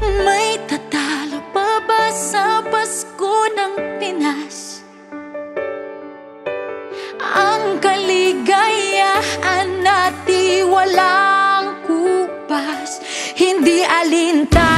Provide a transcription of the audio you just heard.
May tatalo pa ba sa Pasko ng Pinas? Ang kaligayahan natin walang kupas, hindi alinta